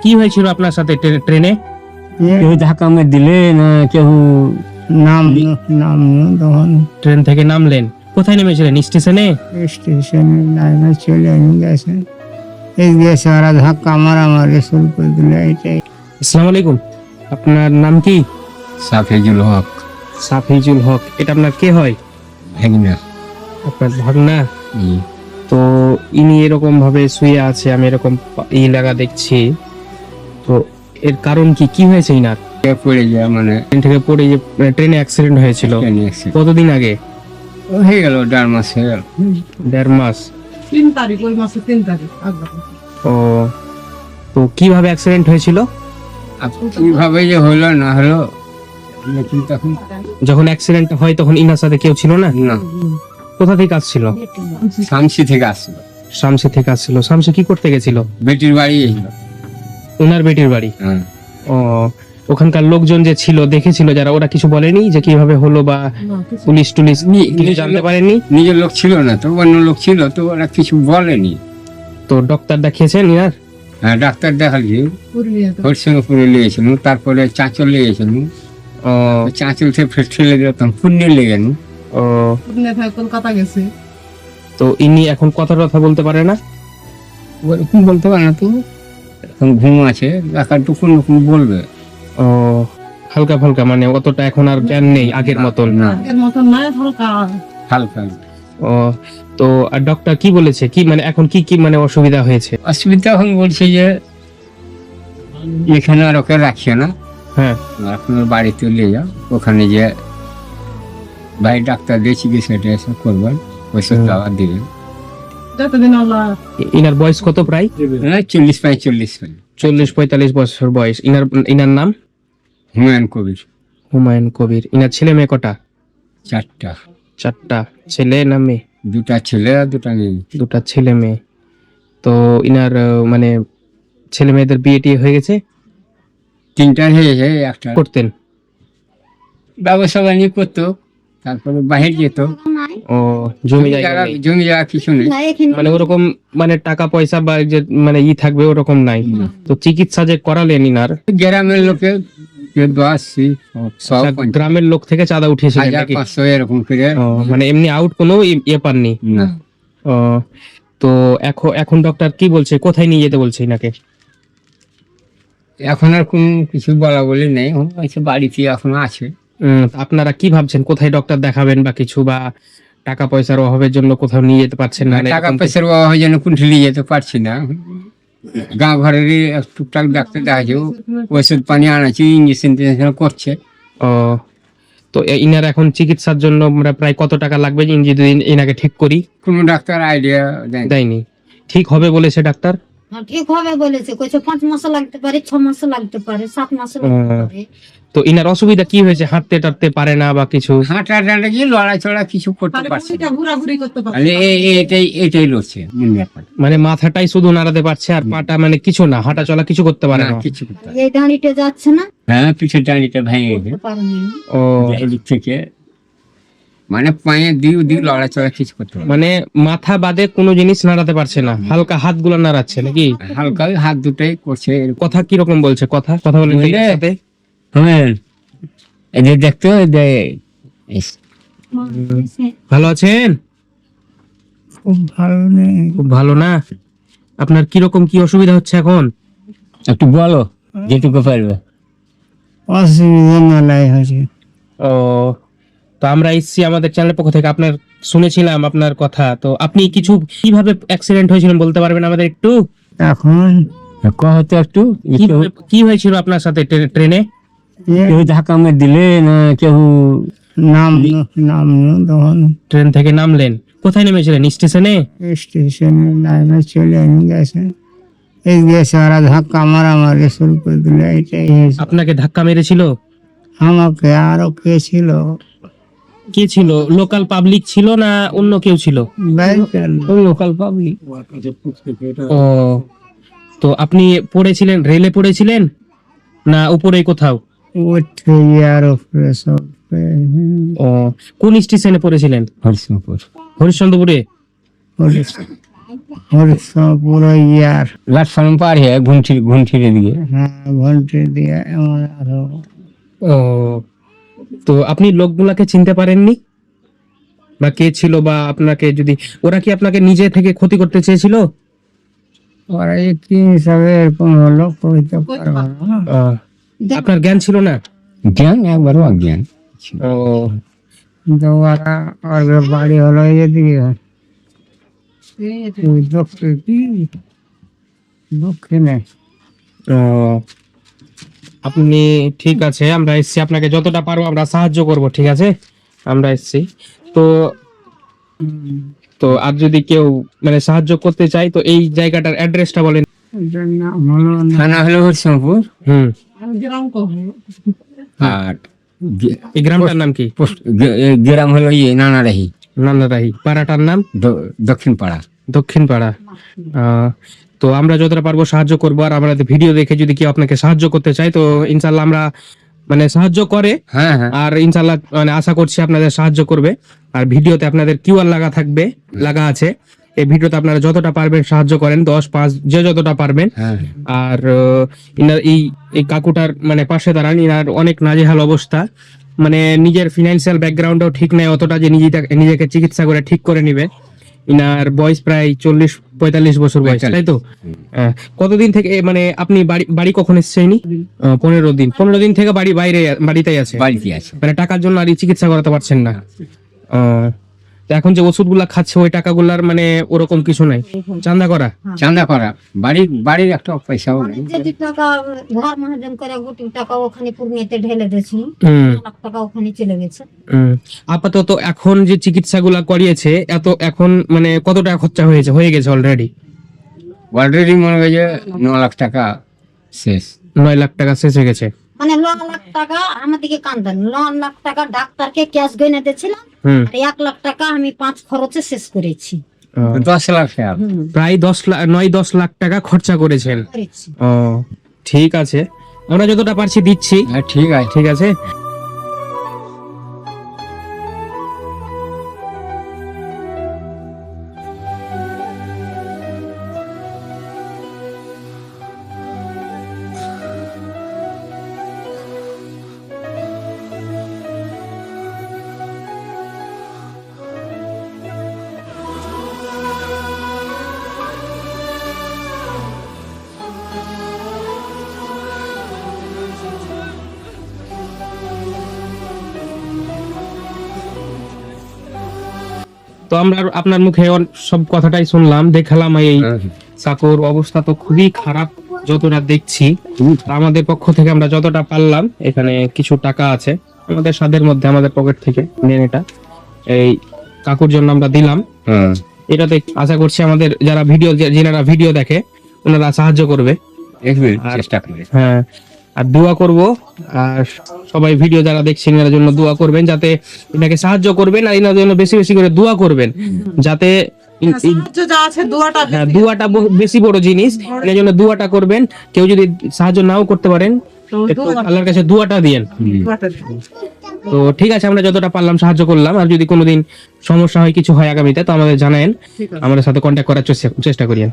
কি হয়েছিল আপনার সাথে ট্রেনে? কেউ ধাক্কা মেরে দিলে না কেউ নাম নাম তখন ট্রেন থেকে নামলেন, কোথায় নেমেছিলেন? স্টেশনে? স্টেশনে লাইনে চলে গেছে, এই গেছে ওরা ধাক্কা মারামারি শুরু করে দিল। এইটাই। আসসালামু আলাইকুম, আপনার নাম কি? সাফিজুল হক। সাফিজুল হক, এটা আপনার কে হয়? ভাগনা। আপনার ভাগনা? তো ইনি এরকম ভাবে শুয়ে আছে, আমি এরকম লাগা দেখছি, তো এর কারণ কি? কি হয়েছে ইনার? পড়ে যায় মানে ট্রেন থেকে পড়ে যে ট্রেনে অ্যাক্সিডেন্ট হয়েছিল কতদিন আগে? হয়ে গেল 1.5 মাস হয়ে গেল। 1.5 মাস? 3 তারিখ, ওই মাসে 3 তারিখ। ও, তো কিভাবে অ্যাক্সিডেন্ট হয়েছিল? কিভাবে যে হলো না হলো, লেকিন তখন যখন অ্যাক্সিডেন্ট হয় তখন ইনার সাথে কেউ ছিল না? না, কোথা থেকে আসছিল? শামসি থেকে আসলো। শামসি থেকে আসছিল। শামসি কি করতে গেছিল? বেটির বাড়ি এসলো। ওনার বেটির বাড়ি? হ্যাঁ। ও, ওখানকার লোকজন যে ছিল, দেখেছিল যারা, ওরা কিছু বলেনি যে কিভাবে হলো, বা পুলিশ টুলিশ কিছু জানতে পারেনি? নিজের লোক ছিল না তো, অন্য লোক ছিল তো, ওরা কিছু বলেনি। তো ডক্টর দেখিয়েছেন ইনার? হ্যাঁ, ডাক্তার দেখালি পুরুলিয়াতে। হরিশঙ্করপুরে নিয়েছিল, তারপরে চাঁচল নিয়েছিল। ও, চাঁচল থেকে ফের ঠেলে দিল, তখন পুণ্যে লেগেন। ও, পুরুলিয়া থেকে কলকাতা গেছে। তো ইনি এখন কথা বলতে পারে না? ওরকম বলতে পারে না তো, এখন ঘুম আছে, ডাক্তার টুকুন বলবে। ও, হালকা ফালকা, মানে অতটা এখন আর জ্ঞান নেই আগের মতন? না, আগের মতন নয়, হালকা। হালকা। ও, তো আর ডক্টর কি বলেছে, কি মানে এখন কি কি মানে অসুবিধা হয়েছে? অসুবিধা এখন বলছে যে এখানে আর ওকে রাখিও না, হ্যাঁ। আপনার বাড়িতে নিয়ে যাও, ওখানে যে ভাই ডাক্তার দিয়ে চিকিৎসাটা এসব করবেন, ওষুধ খাবার দিবেন। যতদিন আল্লাহ। ইনার বয়স কত? প্রায় 40-45 হল। 40-45 বছর বয়স। ইনার নাম? হুমায়ুন কবির। হুমায়ুন কবির। ইনার ছেলে মেয়ে কটা? 4টা। 4টা ছেলে না মেয়ে? 2টা ছেলে আর 2টা মেয়ে। 2টা ছেলে মেয়ে। তো ইনার মানে ছেলে মেয়েদের বিয়ে টিয়ে হয়ে গেছে? 3টা হয়েছে, একটা করতেন? ব্যবসা বাণিজ্য করতো, তারপরে বাহির যেত। ও, জমি জায়গা নেই? জমি জায়গা কিছু নেই। মানে ওরকম মানে টাকা পয়সা বা যে মানে থাকবে ওরকম নাই? তো চিকিৎসা যে করালেন ইনার, গ্রামের লোকে 10 সব গ্রামের লোক থেকে চাঁদা উঠিয়েছিলেন নাকি? 1500 এরকম করে। ও, মানে এমনি আউট কোনো ইয়ে পাননি? না। ও, তো এখন ডক্টর কি বলছে, কোথায় নিয়ে যেতে বলছে ইনাকে? এখন আর কোন কিছু বলা বলি নেই, হয়তো বাড়িতে এখনো আছে। আপনারা কি ভাবছেন, কোথায় ডক্টর দেখাবেন বা কিছু, বা টাকা পয়সার অভাবের জন্য কোথাও নিয়ে যেতে পারছেন না? টাকা পয়সার অভাবে যেন কোনটি নিয়ে যেতে পারছি না। গাঁ ঘরেরই টুকটাক ডাক্তার দেখাচ্ছে, ওষুধ পানি আনাচ্ছি, ইঞ্জেকশন টিনজেকশন করছে। ও, তো ইনার এখন চিকিৎসার জন্য আমরা প্রায় কত টাকা লাগবে যদি ইনাকে ঠিক করি? কোনো ডাক্তার আইডিয়া দেয় দেয়নি? ঠিক হবে বলেছে ডাক্তার? ঠিক হবে বলেছে, কইছে 5 মাস লাগতে পারে, 6 মাস লাগতে পারে, 7 মাস লাগতে পারে। তো ইনার অসুবিধা কি হয়েছে? হাঁটতে টাটতে পারে না বা কিছু? হাঁটা টাটা কি লড়াচড়া কিছু করতে পারছে না। ঘোরাঘুরি করতে পারে। তাহলে এটাই লড়ছে মূল ব্যাপার। মানে মাথাটাই শুধু নাড়াতে পারছে, আর পাটা মানে কিছু না, হাঁটা চলা কিছু করতে পারে না, না? কিছু করতে পারে না। এই দাঁড়িতে যাচ্ছে না, হ্যাঁ, পিছের ডাঁড়িটা ভেঙে গেছে করতে পারেনি। ও, এদিক থেকে, মানে পায়ে দিউ লড়াচড়া কিছু করতে পারে না। মানে মাথা বাদে কোনো জিনিস নাড়াতে পারছে না, হালকা হাতগুলো নাড়াচ্ছে নাকি? হালকা ওই হাত দুটাই করছে এরকম। কথা কিরকম বলছে? কথা বলেন তো এর সাথে? হ্যাঁ, এদের দেখতে ভালো আছেন? খুব ভালো নেই। খুব ভালো না? আপনার কিরকম কি অসুবিধা হচ্ছে এখন? একটু বলো যেটুকু পারবে। অসুবিধা মেলাই হয়েছে। ও, তো আমরা এসছি আমাদের চ্যানেলের পক্ষ থেকে, আপনার শুনেছিলাম আপনার কথা। তো আপনি কিছু কিভাবে অ্যাক্সিডেন্ট হয়েছিলেন বলতে পারবেন আমাদের একটু? এখন কত একটু কি হয়েছিল আপনার সাথে ট্রেনে? কেউ ধাক্কা মেরে দিলে না কেউ নাম তখন ট্রেন থেকে নামলেন, কোথায় নেমেছিলেন? স্টেশনে? স্টেশনে লাইনে চলে গেছে, এই গেছে ওরা ধাক্কা মারামারি শুরু করে দিল। এইটাই হয়েছে। আপনাকে ধাক্কা মেরেছিল? আমাকে আরো কে ছিল? কে ছিল? লোকাল পাবলিক ছিল না অন্য কেউ ছিল? Local public. ও, তো আপনি পড়েছিলেন, রেলে পড়েছিলেন না উপরে কোথাও? উঠে আর উপরে সব। ও, কোন স্টেশনে পড়েছিলেন? হরিশঙ্কর। হরিশ্চন্দ্রপুরে? হরিশপুর ইয়ার লাটফার্ম পার হয়ে ঘুন্টির দিকে। হ্যাঁ ঘন্টি দিয়ে আমার আরো ও, তো আপনি লোকগুলাকে চিনতে পারেননি, বা কে ছিল, বা আপনাকে যদি ওরা কি আপনাকে নিজে থেকে ক্ষতি করতে চেয়েছিল? ওরা কি হিসাবে এরকম হলো কইতে পারবো না। আপনার জ্ঞান ছিল না? জ্ঞান একবারও অজ্ঞান। ও, কিন্তু ওরা ওর বাড়ি হলো এদিকে ওই দক্ষিণে। ও, আপনি ঠিক আছে, আমরা এসছি, আপনাকে যতটা পারবো আমরা সাহায্য করব, ঠিক আছে? আমরা এসছি তো। তো আর যদি কেউ মানে সাহায্য করতে চায় তো এই জায়গাটার অ্যাড্রেসটা বলেন। এটার নাম হলো থানা হলো হরিশপুর, হুম, গ্রাম কহ আর এই গ্রামটার নাম কি? গ্রাম হলো নানারাহি, নান্দারাহি। পাড়াটার নাম দক্ষিণ পাড়া। দক্ষিণ পাড়া। তো আমরা যতটা পারবো সাহায্য করবো, আর আমরা ভিডিও দেখে যদি কেউ আপনাকে সাহায্য করতে চায় তো ইনশাল্লাহ আমরা মানে সাহায্য করে, হ্যাঁ হ্যাঁ, আর ইনশাল্লাহ মানে আশা করছি আপনাদের সাহায্য করবে। আর ভিডিওতে আপনাদের কিউআর লাগা আছে, এই ভিডিওতে আপনারা যতটা পারবেন সাহায্য করেন, 10, 5 যে যতটা পারবেন। হ্যাঁ আর ইনার এই কাকুটার মানে পাশে দাঁড়ান, ইনার অনেক নাজেহাল অবস্থা, মানে নিজের ফিনান্সিয়াল ব্যাকগ্রাউন্ডও ঠিক নেই অতটা যে নিজেকে চিকিৎসা করে ঠিক করে নিবে। ইনার বয়স প্রায় 40-45 বছর বয়স, তাই তো? কতদিন থেকে মানে আপনি বাড়ি কখন এসেছেন? 15 দিন থেকে বাড়িতেই আছে, বাড়িতে আছে। মানে টাকার জন্য আর চিকিৎসা করাতে পারছেন না। তো এখন যে ওষুধগুলা খাচ্ছে ওই টাকাগুলার মানে ওরকম কিছু নাই, চাঁদা করা। চাঁদা করা, বাড়ির একটা পয়সাও নেই। যে টাকা ঘর মহাজন করে গোটি টাকা ওখানে পূর্ণিয়াতে ঢেলে দিয়েছিল, হুম, লাখ টাকা ওখানে চলে গেছে। আপাতত এখন যে চিকিৎসাগুলা করিয়েছে এখন মানে কত টাকা খরচা হয়ে গেছে অলরেডি? অলরেডি মনে হয় যে 9 লাখ টাকা শেষ। 9 লাখ টাকা শেষ হয়ে গেছে। মানে 9 লাখ টাকা আমাদেরকে কান্দান, 9 লাখ টাকা ডাক্তারকে ক্যাশ গয়না দিয়েছিলাম, হুম, আর 1 লাখ টাকা আমি 5 খরচে শেষ করেছি। 10 লাখ টাকা। প্রায় 10 লাখ টাকা খরচা করেছেন। করেছি। ও, ঠিক আছে, আমরা যতটা পারছি দিচ্ছি, হ্যাঁ ঠিক আছে। ঠিক আছে। তো আমরা আপনার মুখে সব কথাটাই শুনলাম, দেখালাম। এই কাকুর অবস্থা তো খুবই খারাপ যতটা দেখছি। আমাদের পক্ষ থেকে আমরা যতটা পারলাম, এখানে কিছু টাকা আছে আমাদের সাধ্যের মধ্যে, আমাদের পকেট থেকে নেন, এটা এই কাকুর জন্য আমরা দিলাম। হ্যাঁ, এটাতে আশা করছি আমাদের যারা যেনারা ভিডিও দেখে ওনারা সাহায্য করবে। দেখবেন চেষ্টা করে। হ্যাঁ, আর দোয়া করব, আর সবাই ভিডিও যারা দেখছেন এনার জন্য দোয়া করবেন, যাতে এনাকে সাহায্য করবেন, আর এনার জন্য বেশি বেশি করে দোয়া করবেন, যাতে সাহায্য যা আছে দোয়াটা হ্যাঁ, দোয়াটা বেশি বড় জিনিস। এর জন্য দোয়াটা করবেন। কেউ যদি সাহায্য নাও করতে পারেন, একটু আল্লাহর কাছে দোয়াটা দিয়েন। দোয়াটা তো ঠিক আছে, আমরা যতটা পারলাম সাহায্য করলাম। আর যদি কোনোদিন সমস্যা হয়, কিছু হয় আগামীতে, তো আমাদের জানায়েন, ঠিক আছে। আমাদের সাথে কন্ট্যাক্ট করার চেষ্টা করিয়েন।